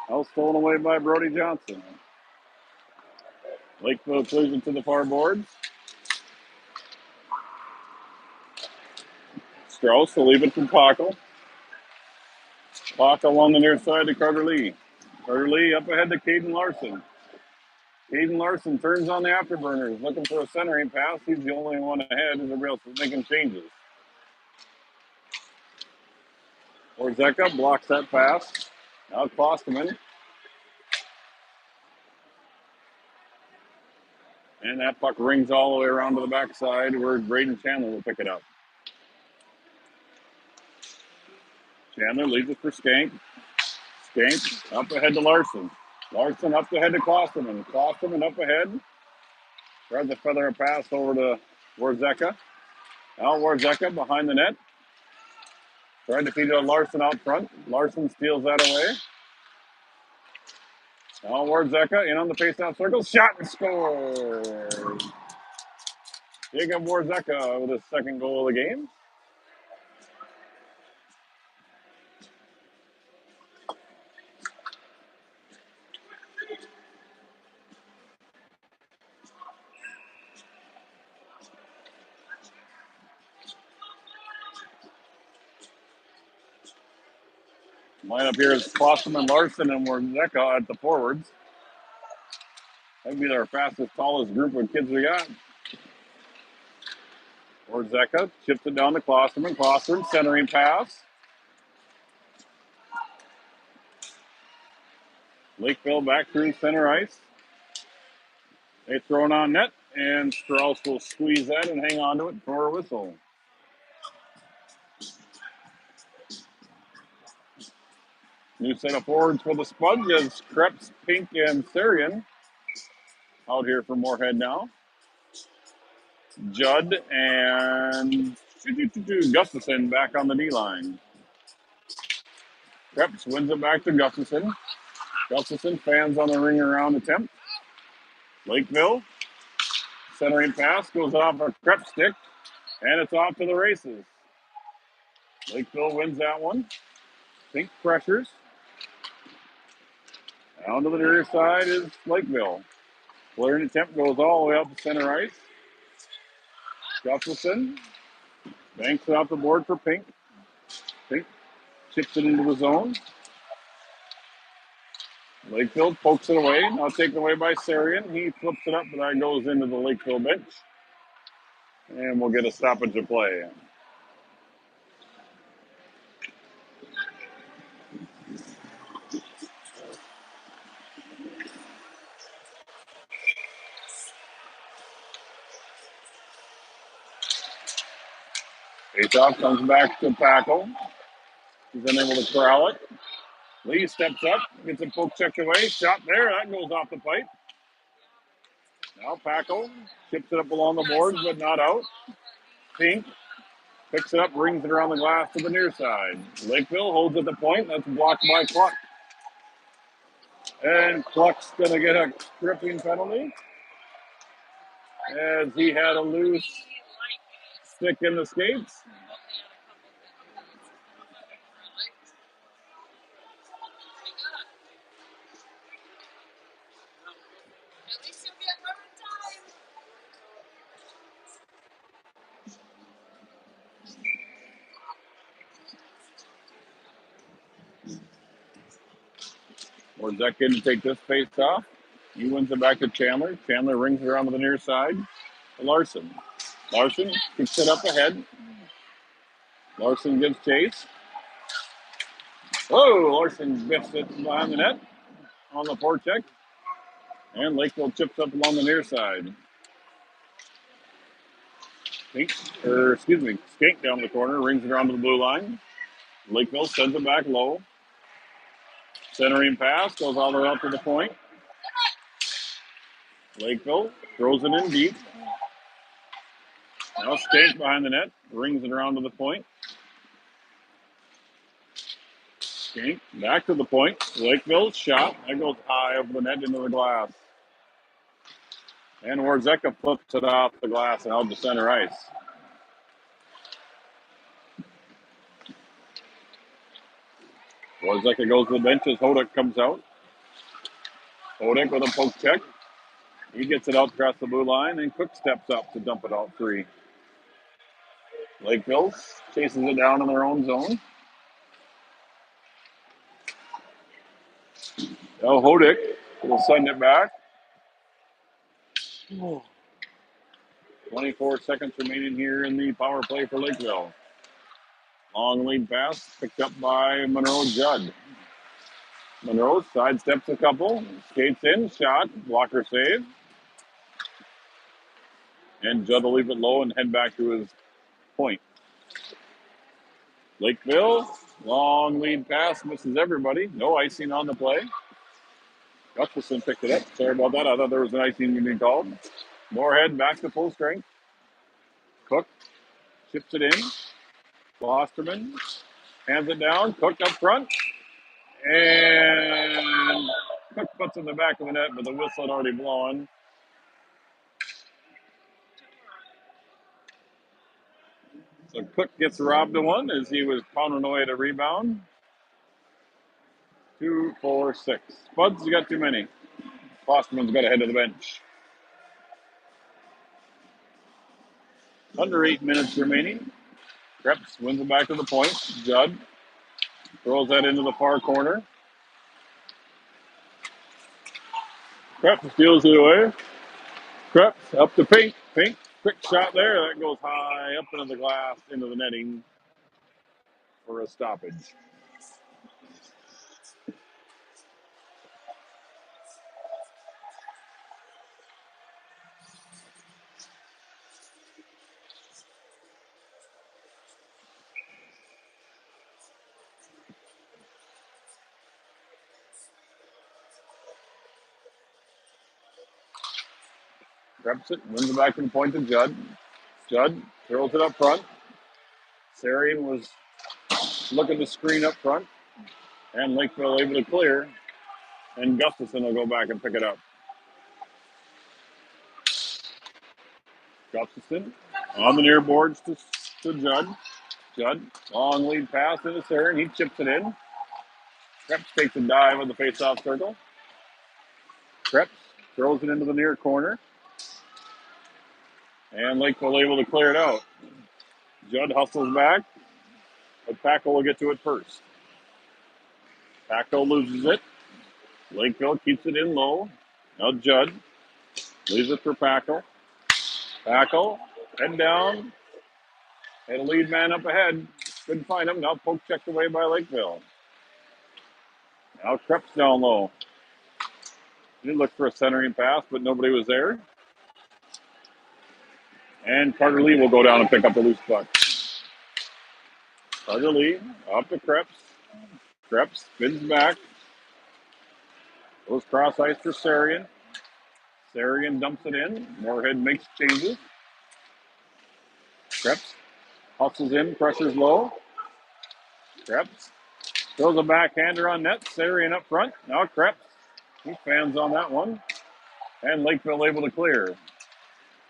All stolen away by Brody Johnson. Lakeville collision to the far boards. Strauss will leave it from Pockel. Pockel along the near side to Carter Lee. Carter Lee up ahead to Caden Larson. Caden Larson turns on the afterburners, looking for a centering pass. He's the only one ahead, and everybody else is making changes. Orzeka blocks that pass. Now Klosterman. And that puck rings all the way around to the backside where Braden Chandler will pick it up. Chandler leaves it for Skank. Skank up ahead to Larson. Larson up ahead to Klosterman. Klosterman up ahead. Tries to feather a pass over to Warzeka. Now Warzeka behind the net. Trying to feed it to Larson out front. Larson steals that away. Now Warzeka in on the faceoff circle. Shot and score. Jacob Warzeka with his second goal of the game. Lineup here is Klosterman, Larson, and Warzeka at the forwards. That'd be our fastest, tallest group of kids we got. Warzeka chips it down to Klosterman. Klosterman centering pass. Lakeville back through center ice. They throw it on net, and Strauss will squeeze that and hang on to it for a whistle. New set of forwards for the Spuds is Krebs, Pink, and Sarian out here for Moorhead now. Judd and Gustafson back on the D-line. Krebs wins it back to Gustafson. Gustafson fans on the ring around attempt. Lakeville, centering pass, goes off a Krebs stick, and it's off to the races. Lakeville wins that one. Pink pressures. Down to the near side is Lakeville. Flaring attempt goes all the way up to center ice. Gustafson banks it off the board for Pink. Pink chips it into the zone. Lakeville pokes it away. Now taken away by Sarian. He flips it up, but that goes into the Lakeville bench. And we'll get a stoppage of play. Face-off comes back to Packel. He's unable to corral it. Lee steps up, gets a poke checked away. Shot there, that goes off the pipe. Now Packel chips it up along the boards, but not out. Pink picks it up, rings it around the glass to the near side. Lakeville holds at the point. That's blocked by Cluck. And Cluck's going to get a tripping penalty as he had a loose stick in the skates. Warzeka to take this face off. He wins it back to Chandler. Chandler rings it around to the near side to Larson. Larson kicks it up ahead. Larson gives chase. Oh, Larson biffs it behind the net on the forecheck. And Lakeville chips up along the near side. Skank down the corner, rings it around to the blue line. Lakeville sends it back low. Centering pass goes all the way out to the point. Lakeville throws it in deep. Now Skank behind the net, rings it around to the point. Skank back to the point. Lakeville shot. That goes high over the net into the glass. And Warzeka flips it off the glass and out to center ice. Warzeka goes to the bench as Hodek comes out. Hodek with a poke check. He gets it out across the blue line, and Cook steps up to dump it out free. Lakeville chases it down in their own zone. Now Hodek will send it back. 24 seconds remaining here in the power play for Lakeville. Long lead pass picked up by Monroe Judd. Monroe sidesteps a couple, skates in, shot, blocker save. And Judd will leave it low and head back to his point. Lakeville, long lead pass, misses everybody. No icing on the play. Gustafson picked it up. Sorry about that. I thought there was an icing being called. Moorhead back to full strength. Cook chips it in. Klosterman hands it down. Cook up front. And Cook puts it in the back of the net, but the whistle had already blown. So Cook gets robbed of one as he was pounding away at a rebound. 2, 4, 6. Spuds, you got too many. Klosterman's got to head to the bench. Under 8 minutes remaining. Krebs wins it back to the point. Judd throws that into the far corner. Krebs steals it away. Krebs up to Pink. Pink, quick shot there. That goes high up into the glass, into the netting for a stoppage. Krebs it, wins it back to the point to Judd. Judd throws it up front. Sarian was looking to screen up front. And Lakeville able to clear. And Gustafson will go back and pick it up. Gustafson on the near boards to Judd. Judd, long lead pass into Sarian. He chips it in. Krebs takes a dive on the face-off circle. Krebs throws it into the near corner. And Lakeville able to clear it out. Judd hustles back, but Paco will get to it first. Paco loses it. Lakeville keeps it in low. Now Judd leaves it for Paco. Paco, head down. Had a lead man up ahead. Couldn't find him. Now poke checked away by Lakeville. Now Krebs down low. He looked for a centering pass, but nobody was there. And Carter Lee will go down and pick up the loose puck. Carter Lee up to Krebs. Krebs spins back. Goes cross ice for Sarian. Sarian dumps it in. Moorhead makes changes. Krebs hustles in, pressures low. Krebs throws a backhander on net. Sarian up front. Now Krebs. He fans on that one. And Lakeville able to clear.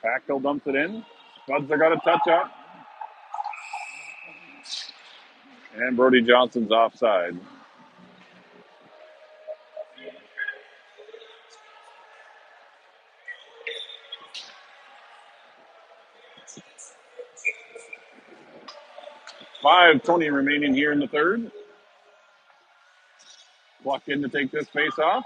Packhill dumps it in. Spuds are got a touch up. And Brody Johnson's offside. .5:20 remaining here in the third. Clock in to take this face off.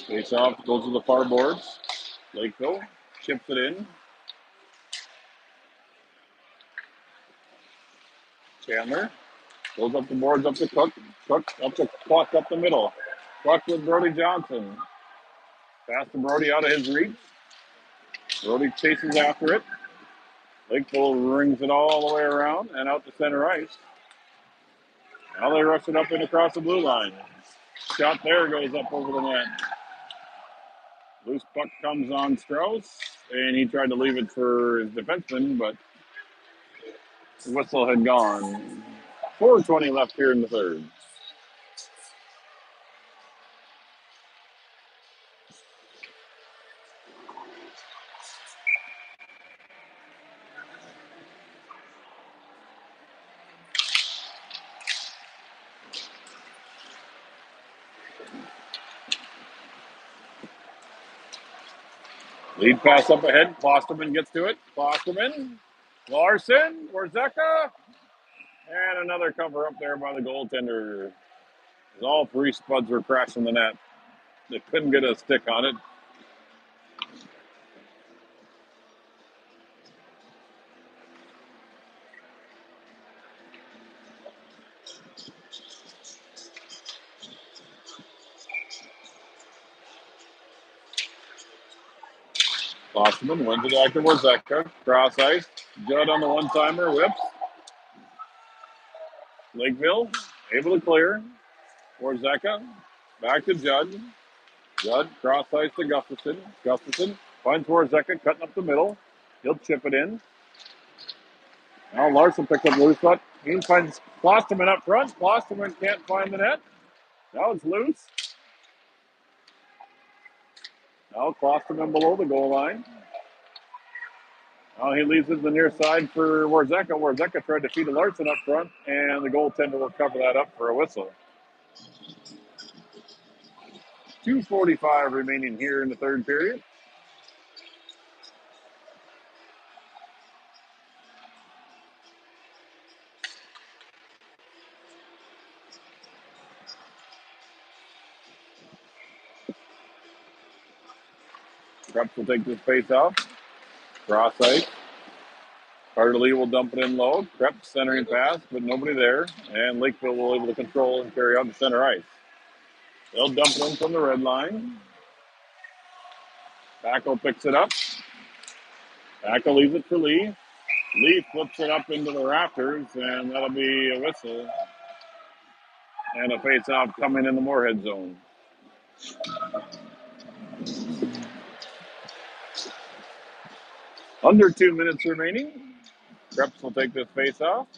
Face off goes to the far boards. Lakeville chips it in. Chandler Goes up the boards, up to Cook. Cook up to Cluck up the middle. Cluck with Brody Johnson. Pass to Brody out of his reach. Brody chases after it. Lakeville rings it all the way around and out to center ice. Now they rush it up and across the blue line. Shot there goes up over the net. Loose puck comes on Strauss, and he tried to leave it for his defenseman, but the whistle had gone. 4:20 left here in the third. Lead pass up ahead. Klosterman gets to it. Klosterman. Larson. Warzeka. And another cover up there by the goaltender. All three spuds were crashing the net. They couldn't get a stick on it. Klosterman wins it back to Warzeka. Cross ice. Judd on the one-timer. Whips. Lakeville able to clear. Warzeka. Back to Judd. Judd cross ice to Gustafson. Gustafson finds Warzeka cutting up the middle. He'll chip it in. Now Larson picks up loose puck. He finds Klosterman up front. Klosterman can't find the net. Now it's loose. Now Klosterman below the goal line. Now he leaves it to the near side for Warzeka. Warzeka tried to feed Larson up front, and the goaltender will cover that up for a whistle. 2:45 remaining here in the third period. Krebs will take this face off. Cross ice. Carter Lee will dump it in low. Krebs centering pass, but nobody there. And Lakeville will be able to control and carry out to center ice. They'll dump it in from the red line. Packle picks it up. Packle leaves it for Lee. Lee flips it up into the rafters, and that'll be a whistle. And a face-off coming in the Moorhead zone. Under 2 minutes remaining. Krebs will take this face-off.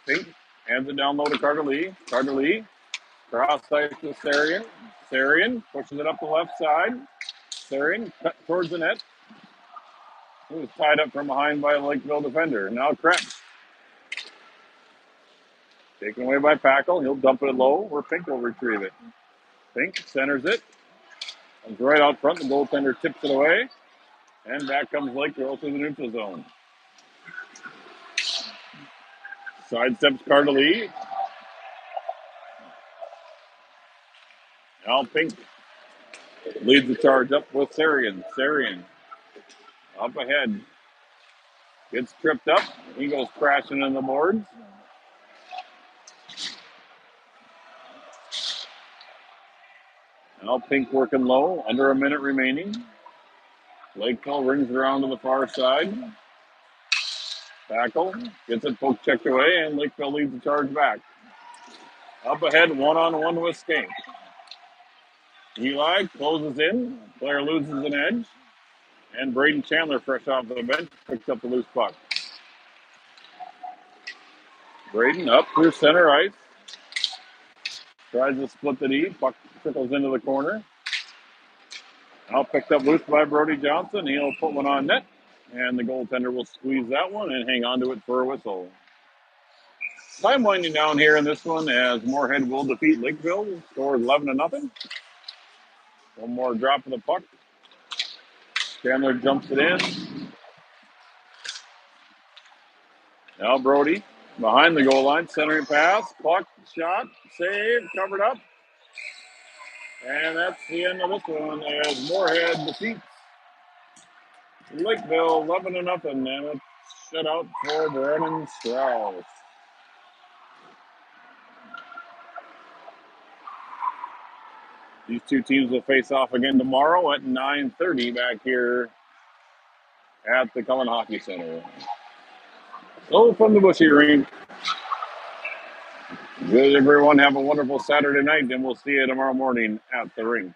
Pink hands it down low to Carter Lee. Carter Lee cross ice to Sarian. Sarian pushes it up the left side. Sarian cut towards the net. He was tied up from behind by a Lakeville defender. Now Krebs. Taken away by Packle. He'll dump it low where Pink will retrieve it. Pink centers it. Comes right out front. The goaltender tips it away. And back comes Lakeville to the neutral zone. Sidesteps Carter Lee. Now Pink leads the charge up with Sarian. Sarian up ahead. Gets tripped up. He goes crashing in the boards. Now Pink working low. Under a minute remaining. Lakeville rings around to the far side. Packle gets it poke checked away, and Lakeville leads the charge back. Up ahead, one-on-one with Skink. Eli closes in. Player loses an edge. And Braden Chandler, fresh off the bench, picks up the loose puck. Braden up through center ice. Tries to split the D. Puck trickles into the corner. Now picked up loose by Brody Johnson. He'll put one on net. And the goaltender will squeeze that one and hang on to it for a whistle. Time winding down here in this one as Moorhead will defeat Lakeville. Score 11-0. One more drop of the puck. Chandler jumps it in. Now Brody behind the goal line. Centering pass. Puck, shot, save, covered up. And that's the end of this one as Moorhead defeats Lakeville 11-0. And it's shutout for Brennan Strauss. These two teams will face off again tomorrow at 9:30 back here at the Cullen Hockey Center. So from the Bushy Rink, good everyone. Have a wonderful Saturday night, and we'll see you tomorrow morning at the rink.